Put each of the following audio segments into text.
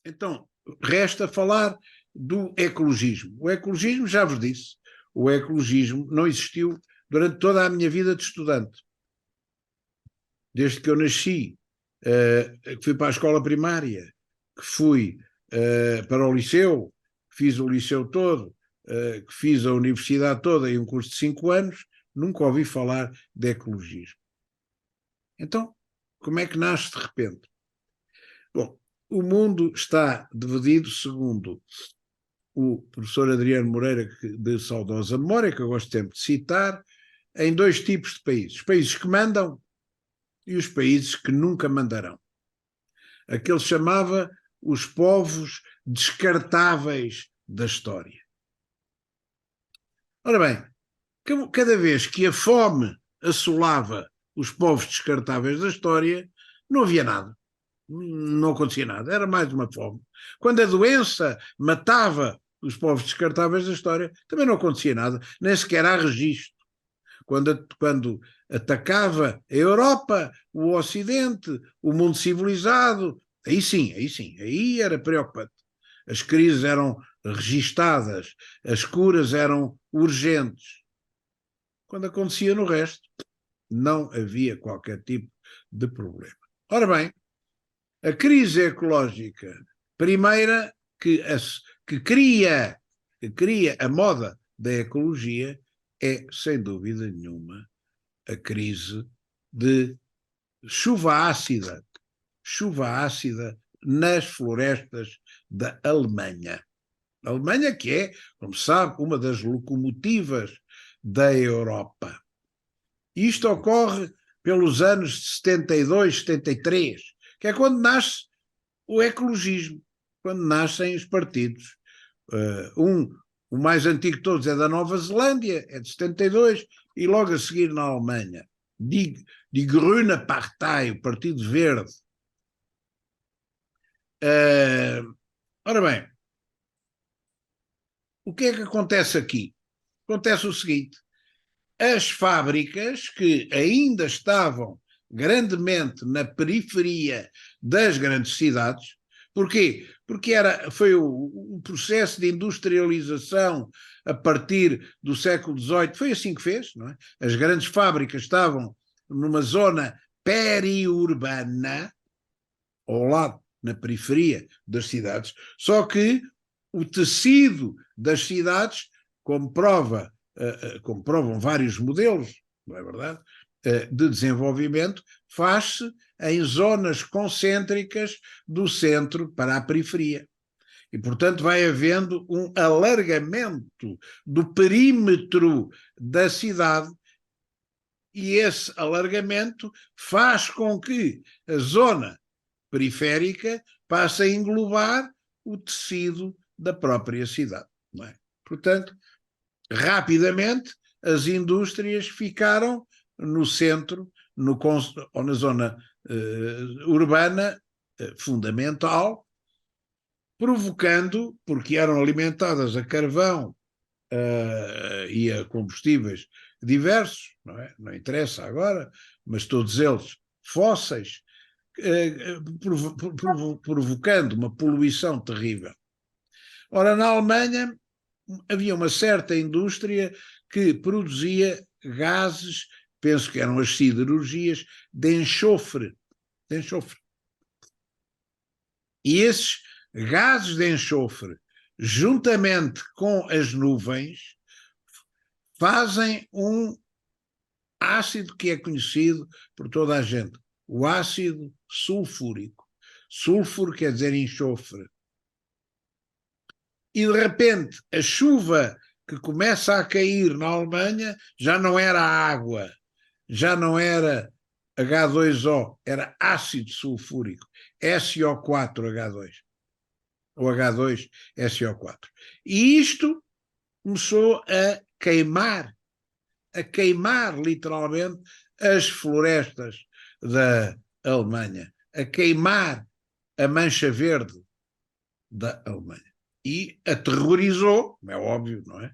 Então, resta falar do ecologismo. O ecologismo, já vos disse, o ecologismo não existiu durante toda a minha vida de estudante. Desde que eu nasci, que fui para a escola primária, que fui para o liceu, fiz o liceu todo, que fiz a universidade toda em um curso de 5 anos, nunca ouvi falar de ecologismo. Então, como é que nasce de repente? Bom, o mundo está dividido, segundo o professor Adriano Moreira, de saudosa memória, que eu gosto sempre de citar, em 2 tipos de países. Os países que mandam e os países que nunca mandarão. Aquele chamava os povos descartáveis da história. Ora bem, cada vez que a fome assolava os povos descartáveis da história, não havia nada. Não acontecia nada, era mais uma fome. Quando a doença matava os povos descartáveis da história, também não acontecia nada, nem sequer há registro. Quando atacava a Europa, o Ocidente, o mundo civilizado, aí sim, aí era preocupante. As crises eram registadas, as curas eram urgentes. Quando acontecia no resto, não havia qualquer tipo de problema. Ora bem, a crise ecológica primeira que cria a moda da ecologia é, sem dúvida nenhuma, a crise de chuva ácida nas florestas da Alemanha. A Alemanha que é, como se sabe, uma das locomotivas da Europa. Isto ocorre pelos anos de 72, 73, que é quando nasce o ecologismo, quando nascem os partidos. O mais antigo de todos é da Nova Zelândia, é de 72, e logo a seguir na Alemanha. Die Grüne Partei, o Partido Verde. Ora bem, o que é que acontece aqui? Acontece o seguinte: as fábricas que ainda estavam grandemente na periferia das grandes cidades. Porquê? Porque foi o processo de industrialização a partir do século XVIII, foi assim que fez, não é? As grandes fábricas estavam numa zona periurbana, ao lado, na periferia das cidades, só que o tecido das cidades, como provam vários modelos, não é verdade, de desenvolvimento, faz-se em zonas concêntricas do centro para a periferia. E, portanto, vai havendo um alargamento do perímetro da cidade, e esse alargamento faz com que a zona periférica passe a englobar o tecido da própria cidade. Não é? Portanto, rapidamente as indústrias ficaram no centro, ou na zona urbana fundamental, provocando, porque eram alimentadas a carvão e a combustíveis diversos, não é? Não interessa agora, mas todos eles fósseis, provocando uma poluição terrível. Ora, na Alemanha havia uma certa indústria que produzia gases, penso que eram as siderurgias, de enxofre. E esses gases de enxofre, juntamente com as nuvens, fazem um ácido que é conhecido por toda a gente, o ácido sulfúrico. Sulfuro quer dizer enxofre. E de repente a chuva que começa a cair na Alemanha já não era água, já não era H2O, era ácido sulfúrico, SO4H2, ou H2SO4. E isto começou a queimar literalmente as florestas da Alemanha, a queimar a mancha verde da Alemanha. E aterrorizou, é óbvio, não é?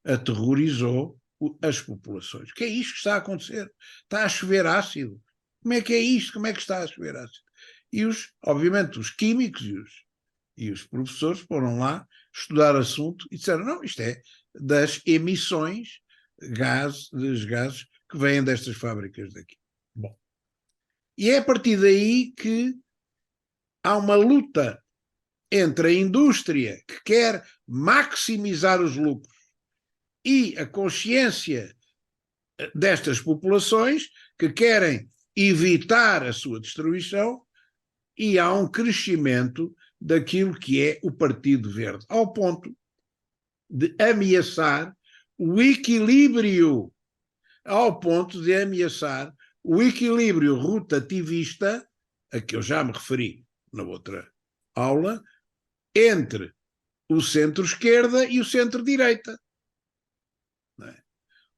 Aterrorizou as populações. O que é isto que está a acontecer? Está a chover ácido. Como é que é isto? Como é que está a chover ácido? E obviamente, os químicos E os professores foram lá estudar assunto e disseram, não, isto é das emissões dos gases que vêm destas fábricas daqui. Bom, e é a partir daí que há uma luta entre a indústria que quer maximizar os lucros e a consciência destas populações que querem evitar a sua destruição, e há um crescimento daquilo que é o Partido Verde, ao ponto de ameaçar o equilíbrio, rotativista, a que eu já me referi na outra aula, entre o centro-esquerda e o centro-direita.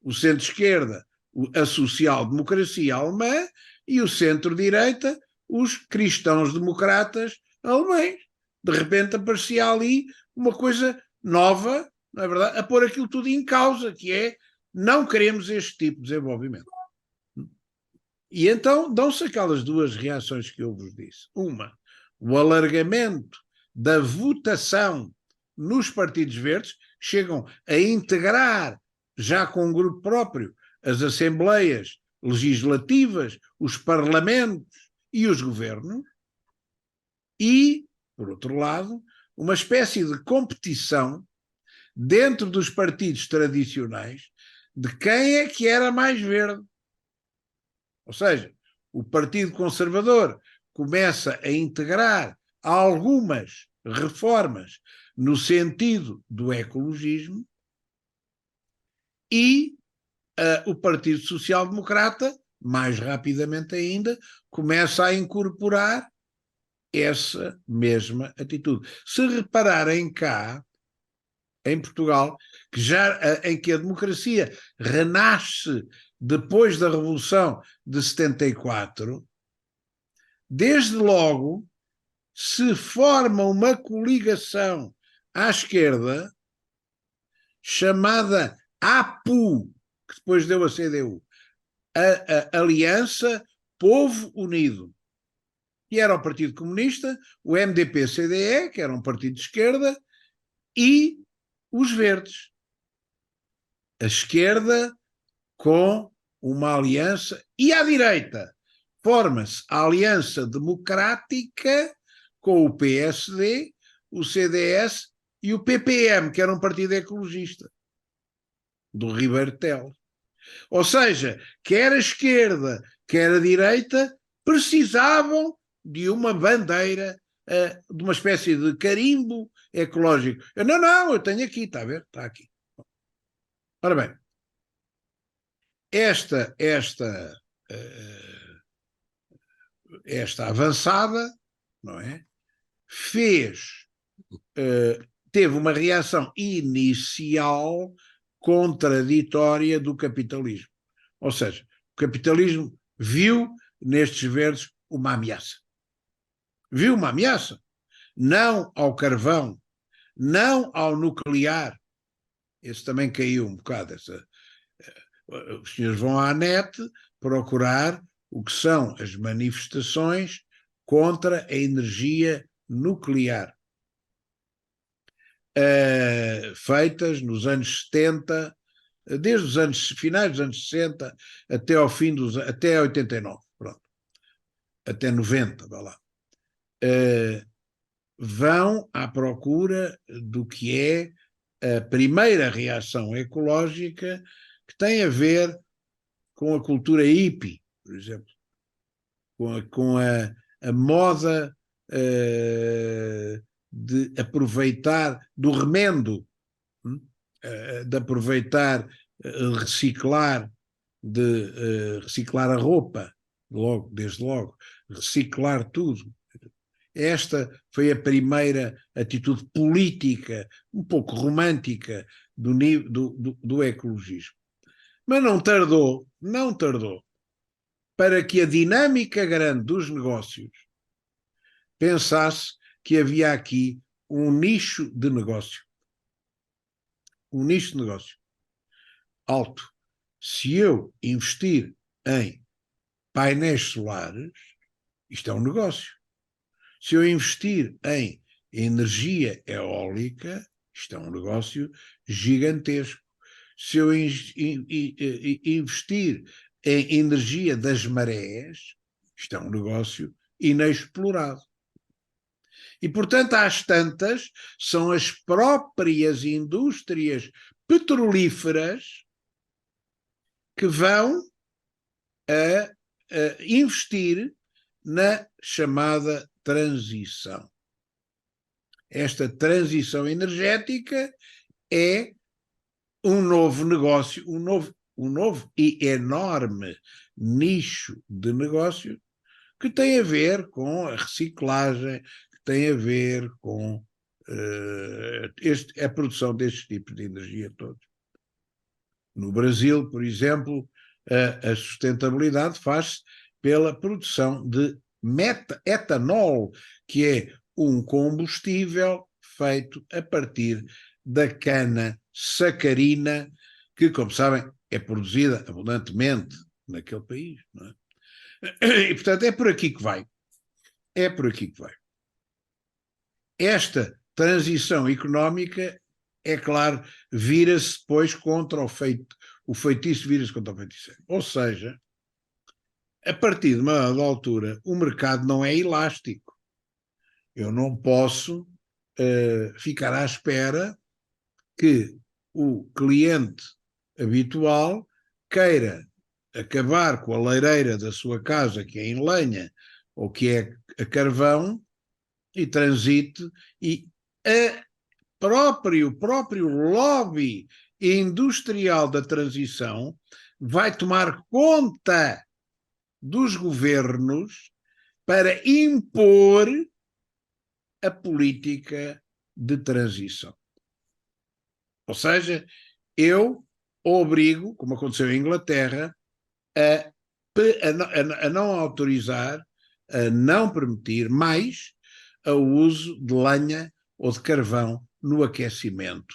O centro-esquerda, a social-democracia alemã, e o centro-direita, os cristãos-democratas alemães. De repente aparecia ali uma coisa nova, não é verdade, a pôr aquilo tudo em causa, que é, não queremos este tipo de desenvolvimento. E então dão-se aquelas duas reações que eu vos disse. Uma, o alargamento da votação nos partidos verdes, chegam a integrar, já com um grupo próprio, as assembleias legislativas, os parlamentos e os governos, e, por outro lado, uma espécie de competição dentro dos partidos tradicionais de quem é que era mais verde. Ou seja, o Partido Conservador começa a integrar algumas reformas no sentido do ecologismo e o Partido Social Democrata, mais rapidamente ainda, começa a incorporar essa mesma atitude. Se repararem cá, em Portugal, que já, em que a democracia renasce depois da Revolução de 74, desde logo se forma uma coligação à esquerda chamada APU, que depois deu a CDU, a Aliança Povo Unido, que era o Partido Comunista, o MDP-CDE, que era um partido de esquerda, e os Verdes. A esquerda com uma aliança, e à direita forma-se a Aliança Democrática com o PSD, o CDS e o PPM, que era um partido ecologista, do Ribeiro Teles. Ou seja, quer a esquerda, quer a direita, precisavam de uma bandeira, de uma espécie de carimbo ecológico. Não, eu tenho aqui, está a ver? Está aqui. Ora bem, esta avançada, não é? Teve uma reação inicial contraditória do capitalismo. Ou seja, o capitalismo viu nestes verdes uma ameaça. Viu uma ameaça. Não ao carvão, não ao nuclear. Esse também caiu um bocado. Os senhores vão à net procurar o que são as manifestações contra a energia nuclear, feitas nos anos 70, desde os finais dos anos 60 até ao fim até 89, pronto, até 90, vá lá. Vão à procura do que é a primeira reação ecológica, que tem a ver com a cultura hippie, por exemplo, com a moda de aproveitar do remendo, de aproveitar, reciclar, de reciclar a roupa, desde logo, reciclar tudo. Esta foi a primeira atitude política, um pouco romântica, do ecologismo. Mas não tardou, para que a dinâmica grande dos negócios pensasse que havia aqui um nicho de negócio. Um nicho de negócio alto. Se eu investir em painéis solares, isto é um negócio. Se eu investir em energia eólica, isto é um negócio gigantesco. Se eu investir em energia das marés, isto é um negócio inexplorado. E, portanto, às tantas, são as próprias indústrias petrolíferas que vão a investir na chamada transição. Esta transição energética é um novo negócio, um novo e enorme nicho de negócio que tem a ver com a reciclagem, que tem a ver com a produção destes tipos de energia todos. No Brasil, por exemplo, a sustentabilidade faz-se pela produção de etanol, que é um combustível feito a partir da cana sacarina, que, como sabem, é produzida abundantemente naquele país. Não é? E, portanto, é por aqui que vai. É por aqui que vai. Esta transição económica, é claro, vira-se depois contra o feitiço vira-se contra o feiticeiro. Ou seja, a partir de uma altura, o mercado não é elástico. Eu não posso ficar à espera que o cliente habitual queira acabar com a lareira da sua casa, que é em lenha ou que é a carvão, e transite, e o próprio lobby industrial da transição vai tomar conta dos governos para impor a política de transição. Ou seja, eu obrigo, como aconteceu em Inglaterra, a não autorizar, a não permitir mais o uso de lenha ou de carvão no aquecimento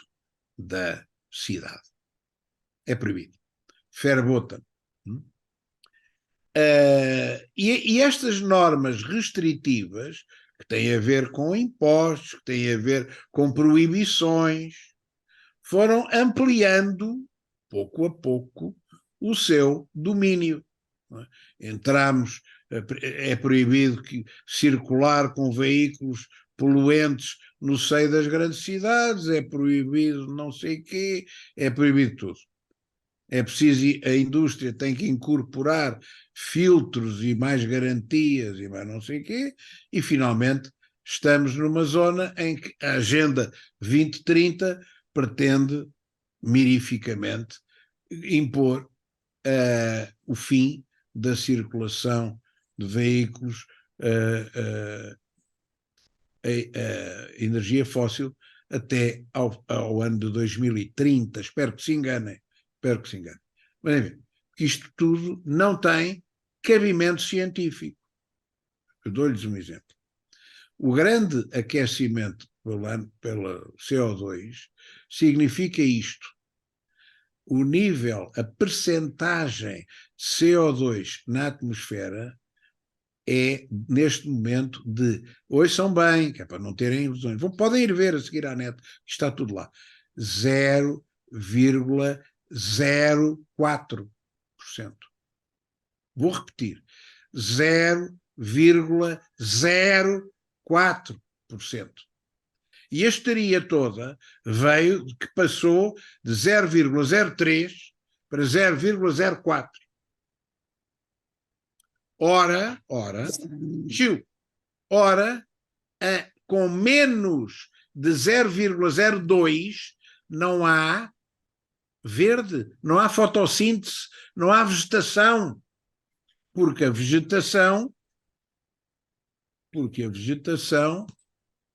da cidade. É proibido. Verboten. E estas normas restritivas, que têm a ver com impostos, que têm a ver com proibições, foram ampliando, pouco a pouco, o seu domínio. Entramos, é proibido circular com veículos poluentes no seio das grandes cidades, é proibido não sei o quê, é proibido tudo. É preciso, a indústria tem que incorporar filtros e mais garantias e mais não sei o quê, e finalmente estamos numa zona em que a Agenda 2030 pretende mirificamente impor o fim da circulação de veículos a energia fóssil até ao ano de 2030. Espero que se enganem. Mas, enfim, isto tudo não tem cabimento científico. Eu dou-lhes um exemplo. O grande aquecimento pela CO2 significa isto. O nível, a percentagem de CO2 na atmosfera é, neste momento, ouçam bem, que é para não terem ilusões, podem ir ver a seguir à net, está tudo lá, 0,04%. Vou repetir, 0,04%. E a histeria toda que passou de 0,03 para 0,04. Ora, com menos de 0,02 não há verde, não há fotossíntese, não há vegetação, porque a vegetação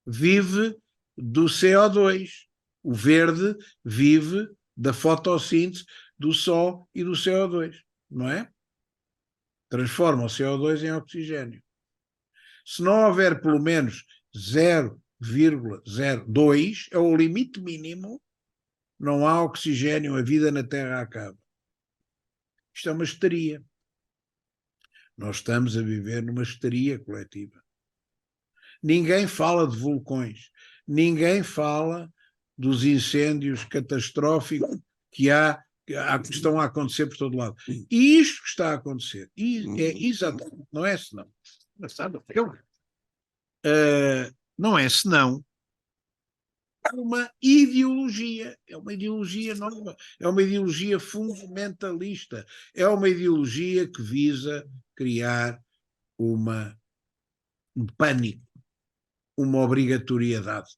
vive do CO2. O verde vive da fotossíntese do sol e do CO2, não é? Transforma o CO2 em oxigênio. Se não houver pelo menos 0,02, é o limite mínimo, não há oxigênio, a vida na Terra acaba. Isto é uma histeria. Nós estamos a viver numa histeria coletiva. Ninguém fala de vulcões. ninguém fala dos incêndios catastróficos que estão a acontecer por todo lado. E isto que está a acontecer, é exatamente, não é senão, não é senão uma ideologia, é uma ideologia nova, é uma ideologia fundamentalista, é uma ideologia que visa criar um pânico, uma obrigatoriedade.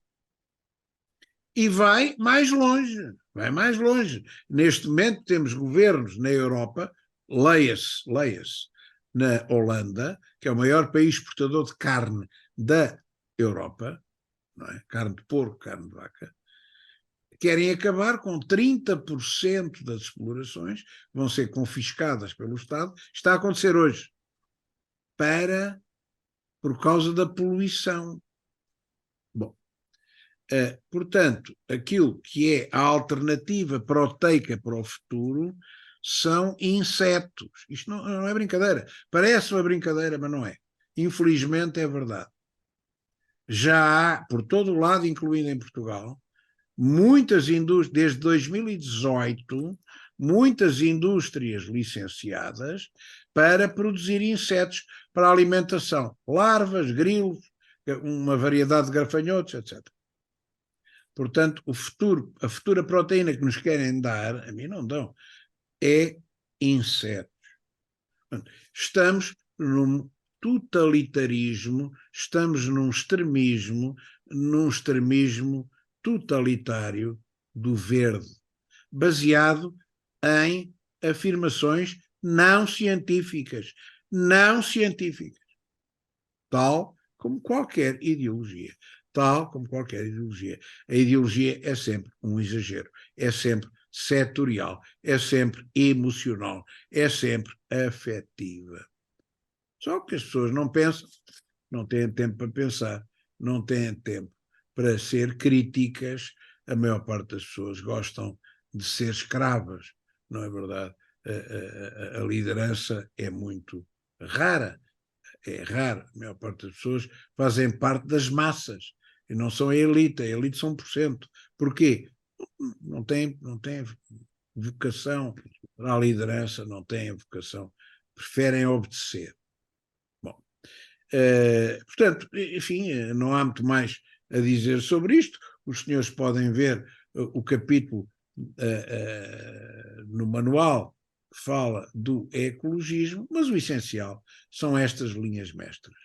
E vai mais longe, vai mais longe. Neste momento temos governos na Europa, leia-se, na Holanda, que é o maior país exportador de carne da Europa, não é? Carne de porco, carne de vaca, querem acabar com 30% das explorações, vão ser confiscadas pelo Estado, está a acontecer hoje, por causa da poluição. Bom, portanto, aquilo que é a alternativa proteica para o futuro são insetos. Isto não é brincadeira. Parece uma brincadeira, mas não é. Infelizmente é verdade. Já há, por todo o lado, incluindo em Portugal, muitas indústrias, desde 2018, muitas indústrias licenciadas para produzir insetos para alimentação. Larvas, grilos, uma variedade de gafanhotos, etc. Portanto, a futura proteína que nos querem dar, a mim não dão, é insetos. Estamos num totalitarismo, estamos num extremismo totalitário do verde, baseado em afirmações não científicas, tal como qualquer ideologia. Tal como qualquer ideologia. A ideologia é sempre um exagero, é sempre setorial, é sempre emocional, é sempre afetiva. Só que as pessoas não pensam, não têm tempo para pensar, não têm tempo para ser críticas. A maior parte das pessoas gostam de ser escravas, não é verdade? A liderança é muito rara, é raro. A maior parte das pessoas fazem parte das massas e não são a elite são 1%. Porquê? Não tem vocação para a liderança, não têm vocação, preferem obedecer. Bom, portanto, enfim, não há muito mais a dizer sobre isto. Os senhores podem ver o capítulo no manual que fala do ecologismo, mas o essencial são estas linhas mestras.